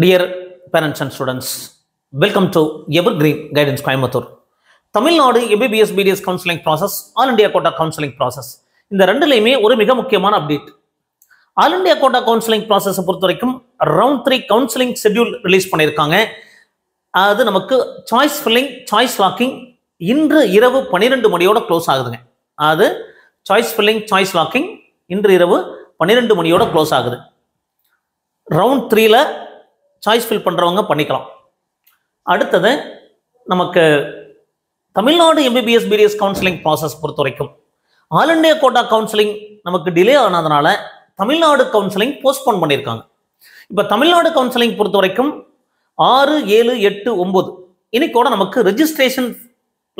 Dear parents and students, welcome to Evergreen Guidance Coimbatore. Tamil Nadu MBBS BDS counseling process, All India Quota counseling process. இந்த ரெண்டுலையுமே ஒரு மிக முக்கியமான update. All India quota counselling ப்ராசஸை பொறுத்த வரைக்கும் round 3 counselling schedule release பண்ணியிருக்காங்க. அது நமக்கு சாய்ஸ் ஃபில்லிங், சாய்ஸ் லாக்கிங் இன்று இரவு 12 மணியோட க்ளோஸ் ஆகுதுங்க. அது சாய்ஸ் ஃபில்லிங், சாய்ஸ் லாக்கிங் இன்று இரவு 12 மணியோட க்ளோஸ் ஆகுது. ரவுண்ட் 3ல சாய்ஸ் ஃபில் பண்ணுறவங்க பண்ணிக்கலாம். அடுத்தது நமக்கு Tamil Nadu MBBS BDS counselling process பொறுத்த வரைக்கும் ஆல் இண்டியா கோட்டா கவுன்சிலிங் நமக்கு டிலே ஆனதுனால தமிழ்நாடு கவுன்சிலிங் போஸ்ட்போன் பண்ணியிருக்காங்க. இப்போ தமிழ்நாடு கவுன்சிலிங் பொறுத்த வரைக்கும் 6, 7, 8, 9 இன்னைக்கோட நமக்கு ரெஜிஸ்ட்ரேஷன்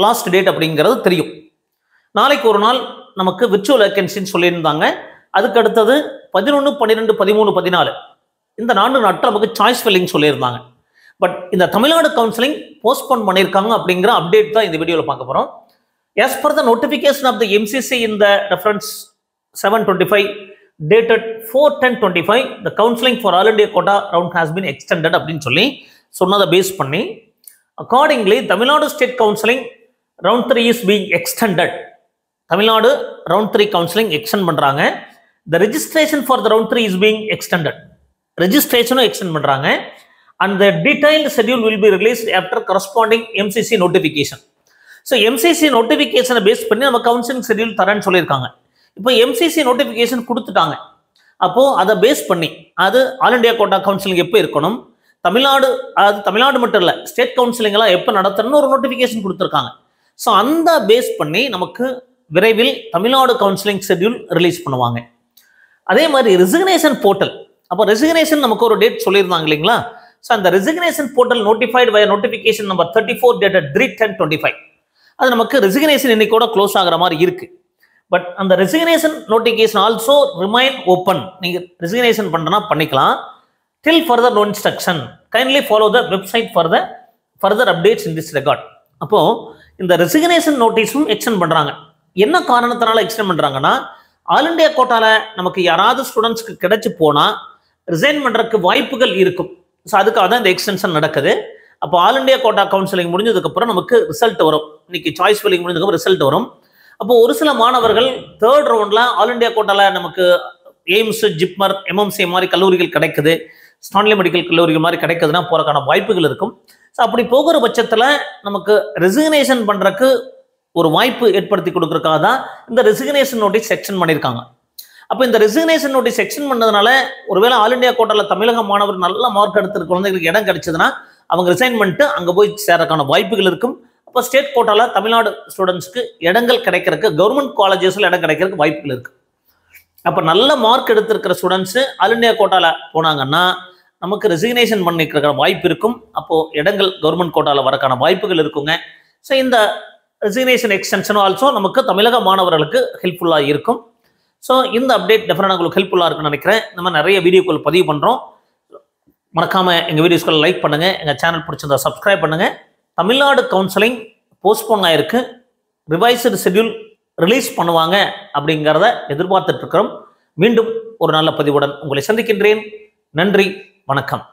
லாஸ்ட் டேட் அப்படிங்கிறது தெரியும். நாளைக்கு ஒரு நாள் நமக்கு விர்ச்சுவல் வேக்கன்சின்னு சொல்லியிருந்தாங்க. அதுக்கு அடுத்தது 11, 12, 13, 14 இந்த 4 நாட்கள் நமக்கு சாய்ஸ் ஃபில்லிங் சொல்லியிருந்தாங்க. பட் இந்த தமிழ்நாடு கவுன்சிலிங் போஸ்ட்போன் பண்ணியிருக்காங்க அப்படிங்கிற அப்டேட் தான் இந்த வீடியோவில் பார்க்க போகிறோம். As per the notification of the MCC in the reference 725 dated 4/10/25, the counseling for all India quota round has been extended அப்படின்னு சொல்லி சொன்னதை பேஸ் பண்ணி accordingly Tamil Nadu state counselling round 3 is being extended. Tamil Nadu round 3 counselling extend பண்ணுறாங்க. The registration for the round 3 is being extended. ரெஜிஸ்ட்ரேஷனும் extend பண்ணுறாங்க. And the detailed schedule will be released after corresponding MCC notification. So MCC நோட்டிஃபிகேஷனை base பண்ணி நம்ம counselling schedule தரேன்னு சொல்லியிருக்காங்க. இப்போ MCC notification கொடுத்துட்டாங்க. அப்போது அதை பேஸ் பண்ணி அது ஆல் இண்டியா கோட்டா கவுன்சிலிங் எப்போ இருக்கணும், தமிழ்நாடு மட்டும் இல்லை ஸ்டேட் கவுன்சிலிங்கெல்லாம் எப்போ நடத்தணும்னு ஒரு நோட்டிஃபிகேஷன் கொடுத்துருக்காங்க. ஸோ அந்த பேஸ் பண்ணி நமக்கு விரைவில் தமிழ்நாடு கவுன்சிலிங் ஷெட்யூல் ரிலீஸ் பண்ணுவாங்க. அதே மாதிரி ரெசிக்னேஷன் போர்ட்டல், அப்போ ரெசிக்னேஷன் நமக்கு ஒரு டேட் சொல்லியிருந்தாங்க இல்லைங்களா. ஸோ அந்த resignation portal notified by notification number 34 dated 3/10/25 அது நமக்கு ரெசிக்னேஷன் இன்னைக்கோட க்ளோஸ் ஆகிற மாதிரி இருக்கு. பட் அந்த resignation notification also remain open. நீங்கள் ரெசிக்னேஷன் பண்ணுறனா பண்ணிக்கலாம். Till further no instruction kindly follow the website for the further updates in this record. அப்போது இந்த ரெசிக்னேஷன் நோட்டீஸும் எக்ஸ்டெண்ட் பண்ணுறாங்க. என்ன காரணத்தினால எக்ஸ்டெண்ட் பண்ணுறாங்கன்னா, ஆல் இண்டியா கோட்டாவில் நமக்கு யாராவது ஸ்டூடெண்ட்ஸ்க்கு கிடைச்சி போனால் ரிசைன் பண்ணுறதுக்கு வாய்ப்புகள் இருக்கும். ஸோ அதுக்காக தான் இந்த எக்ஸ்டென்ஷன் நடக்குது. அப்போ ஆல் இண்டியா கோட்டா கவுன்சிலிங் முடிஞ்சதுக்கப்புறம் நமக்கு ரிசல்ட் வரும். இன்னைக்கு சாய்ஸ் ஃபில்லிங் முடிஞ்சதுக்கப்புறம் ரிசல்ட் வரும். அப்போ ஒரு சில மாணவர்கள் 3rd ரவுண்டில் ஆல் இண்டியா கோட்டாவில் நமக்கு எய்ம்ஸ், ஜிப்மர், MMC மாதிரி கல்லூரிகள் கிடைக்குது, ஸ்டான்லி மெடிக்கல் கல்லூரிகள் மாதிரி கிடைக்குதுன்னா போகிறக்கான வாய்ப்புகள் இருக்கும். ஸோ அப்படி போகிற பட்சத்தில் நமக்கு ரெசிக்னேஷன் பண்ணுறக்கு ஒரு வாய்ப்பு ஏற்படுத்தி கொடுக்குறக்காக தான் இந்த ரெசிக்னேஷன் நோட்டீஸ் செக்ஷன் பண்ணியிருக்காங்க. அப்போ இந்த ரெசிக்னேஷன் நோட்டீஸ் செக்ஷன் பண்ணதுனால ஒருவேளை ஆல் இண்டியா கோட்டாவில் தமிழக மாணவர் நல்ல மார்க் எடுத்துருக்க குழந்தைகளுக்கு இடம் கிடைச்சதுன்னா அவங்க ரிசைன் பண்ணிட்டு அங்கே போய் சேரக்கான வாய்ப்புகள் இருக்கும். அப்போ ஸ்டேட் கோட்டாவில் தமிழ்நாடு ஸ்டூடெண்ட்ஸ்க்கு இடங்கள் கிடைக்கிறதுக்கு கவர்மெண்ட் காலேஜஸில் இடம் கிடைக்கிறதுக்கு வாய்ப்புகள் இருக்குது. அப்போ நல்ல மார்க் எடுத்திருக்கிற ஸ்டூடெண்ட்ஸு ஆல் இண்டியா கோட்டாவில் போனாங்கன்னா நமக்கு ரெசிக்னேஷன் பண்ணிக்கிற வாய்ப்பு இருக்கும். அப்போது இடங்கள் கவர்மெண்ட் கோட்டாவில் வரக்கான வாய்ப்புகள் இருக்குங்க. ஸோ இந்த ரெசிக்னேஷன் எக்ஸ்டென்ஷனும் ஆல்சோ நமக்கு தமிழக மாணவர்களுக்கு ஹெல்ப்ஃபுல்லாக இருக்கும். ஸோ இந்த அப்டேட் டெஃபினட்டாக உங்களுக்கு ஹெல்ப்ஃபுல்லாக இருக்குன்னு நினைக்கிறேன். நம்ம நிறைய வீடியோக்கள் பதிவு பண்ணுறோம். மறக்காமல் எங்கள் வீடியோஸ்களை லைக் பண்ணுங்கள், எங்கள் சேனல் பிடிச்சிருந்தா சப்ஸ்கிரைப் பண்ணுங்கள். தமிழ்நாடு கவுன்சிலிங் போஸ்ட்போன் ஆகிருக்கு, ரிவைஸ்டு ஷெட்யூல் ரிலீஸ் பண்ணுவாங்க அப்படிங்கிறத எதிர்பார்த்துட்ருக்கிறோம். மீண்டும் ஒரு நல்ல பதிவுடன் உங்களை சந்திக்கின்றேன். நன்றி, வணக்கம்.